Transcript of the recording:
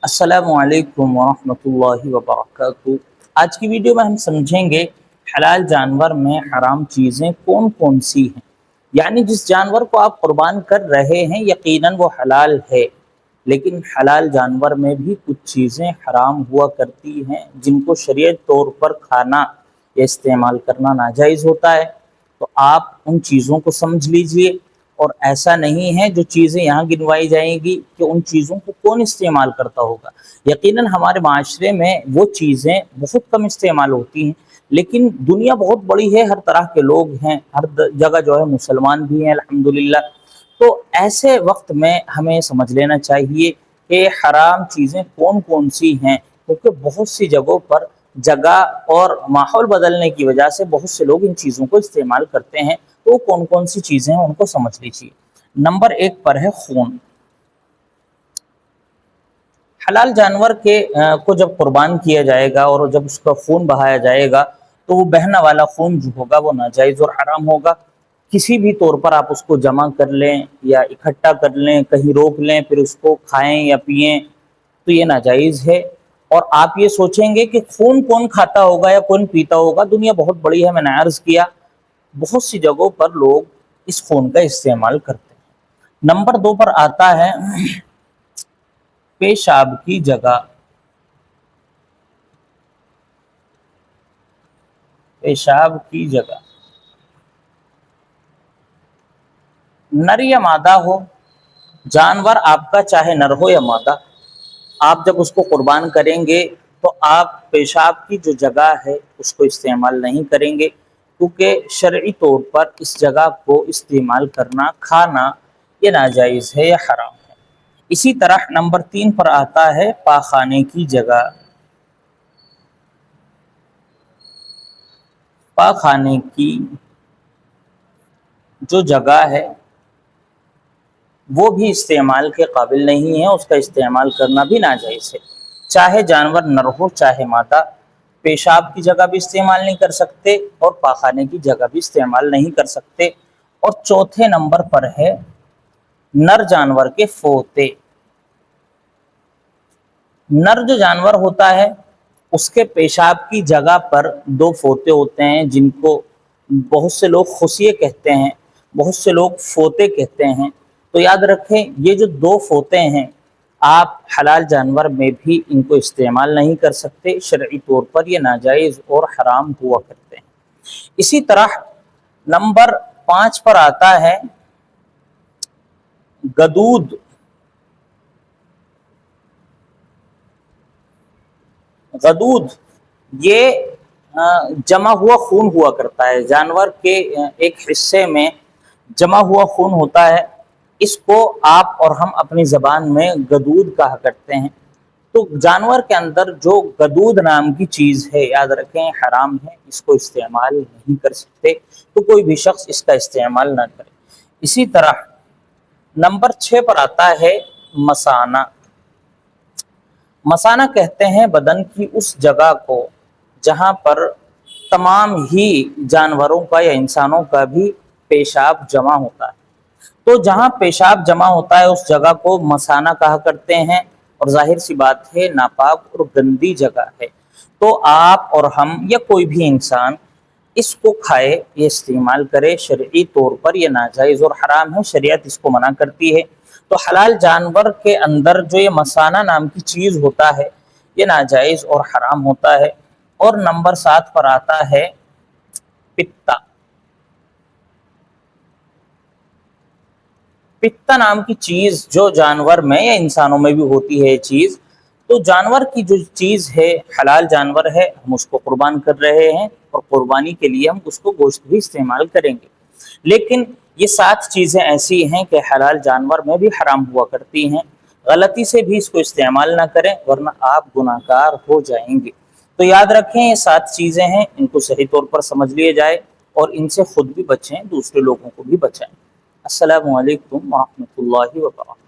अस्सलामु अलैकुम वरहमतुल्लाहि वबरकातुहू। आज की वीडियो में हम समझेंगे हलाल जानवर में हराम चीज़ें कौन कौन सी हैं। यानी जिस जानवर को आप कुर्बान कर रहे हैं यकीनन वो हलाल है, लेकिन हलाल जानवर में भी कुछ चीज़ें हराम हुआ करती हैं जिनको शरीयत तौर पर खाना या इस्तेमाल करना नाजायज़ होता है। तो आप उन चीज़ों को समझ लीजिए। और ऐसा नहीं है जो चीज़ें यहाँ गिनवाई जाएंगी कि उन चीज़ों को कौन इस्तेमाल करता होगा। यकीनन हमारे माशरे में वो चीज़ें बहुत कम इस्तेमाल होती हैं, लेकिन दुनिया बहुत बड़ी है, हर तरह के लोग हैं, हर जगह जो है मुसलमान भी हैं अल्हम्दुलिल्लाह। तो ऐसे वक्त में हमें समझ लेना चाहिए कि हराम चीज़ें कौन कौन सी हैं, क्योंकि बहुत सी जगहों पर जगह और माहौल बदलने की वजह से बहुत से लोग इन चीज़ों को इस्तेमाल करते हैं। तो कौन कौन सी चीज़ें हैं उनको समझ लीजिए। नंबर एक पर है खून। हलाल जानवर के को जब कुर्बान किया जाएगा और जब उसका खून बहाया जाएगा तो वो बहना वाला खून जो होगा वो नाजायज़ और हराम होगा। किसी भी तौर पर आप उसको जमा कर लें या इकट्ठा कर लें, कहीं रोक लें, फिर उसको खाएं या पिएं, तो ये नाजायज़ है। और आप ये सोचेंगे कि खून कौन खाता होगा या कौन पीता होगा, दुनिया बहुत बड़ी है, मैंने अर्ज़ किया बहुत सी जगहों पर लोग इस खून का इस्तेमाल करते हैं। नंबर दो पर आता है पेशाब की जगह। पेशाब की जगह नर या मादा हो, जानवर आपका चाहे नर हो या मादा, आप जब उसको कुर्बान करेंगे तो आप पेशाब की जो जगह है उसको इस्तेमाल नहीं करेंगे, क्योंकि शरई तौर पर इस जगह को इस्तेमाल करना, खाना, ये नाजायज़ है या हराम है। इसी तरह नंबर तीन पर आता है पाखाने की जगह। पाखाने की जो जगह है वो भी इस्तेमाल के काबिल नहीं है, उसका इस्तेमाल करना भी नाजायज़ है। चाहे जानवर नर हो चाहे मादा, पेशाब की जगह भी इस्तेमाल नहीं कर सकते और पाखाने की जगह भी इस्तेमाल नहीं कर सकते। और चौथे नंबर पर है नर जानवर के फोते। नर जो जानवर होता है उसके पेशाब की जगह पर दो फोते होते हैं, जिनको बहुत से लोग खुशिये कहते हैं, बहुत से लोग फोते कहते हैं। तो याद रखें, ये जो दो फोते हैं आप हलाल जानवर में भी इनको इस्तेमाल नहीं कर सकते, शरई तौर पर ये नाजायज़ और हराम हुआ करते हैं। इसी तरह नंबर पाँच पर आता है गदूद। गदूद ये जमा हुआ खून हुआ करता है, जानवर के एक हिस्से में जमा हुआ खून होता है। इसको आप और हम अपनी ज़बान में गदूद कहा करते हैं। तो जानवर के अंदर जो गदूद नाम की चीज़ है, याद रखें हराम है, इसको इस्तेमाल नहीं कर सकते, तो कोई भी शख्स इसका इस्तेमाल ना करे। इसी तरह नंबर छः पर आता है मसाना। मसाना कहते हैं बदन की उस जगह को जहाँ पर तमाम ही जानवरों का या इंसानों का भी पेशाब जमा होता है। तो जहाँ पेशाब जमा होता है उस जगह को मसाना कहा करते हैं, और जाहिर सी बात है नापाक और गंदी जगह है। तो आप और हम या कोई भी इंसान इसको खाए, ये इस्तेमाल करे, शरई तौर पर ये नाजायज़ और हराम है, शरीयत इसको मना करती है। तो हलाल जानवर के अंदर जो ये मसाना नाम की चीज़ होता है ये नाजायज़ और हराम होता है। और नंबर सात पर आता है पित्ता। पित्ता नाम की चीज़ जो जानवर में या इंसानों में भी होती है चीज़, तो जानवर की जो चीज़ है हलाल जानवर है, हम उसको कुर्बान कर रहे हैं और कुर्बानी के लिए हम उसको गोश्त भी इस्तेमाल करेंगे। लेकिन ये सात चीज़ें ऐसी हैं कि हलाल जानवर में भी हराम हुआ करती हैं, गलती से भी इसको इस्तेमाल ना करें वरना आप गुनाहगार हो जाएंगे। तो याद रखें ये सात चीज़ें हैं, इनको सही तौर पर समझ लिए जाए और इनसे खुद भी बचें, दूसरे लोगों को भी बचाएं। अस्सलामु अलैकुम व रहमतुल्लाहि व बरकातुहू।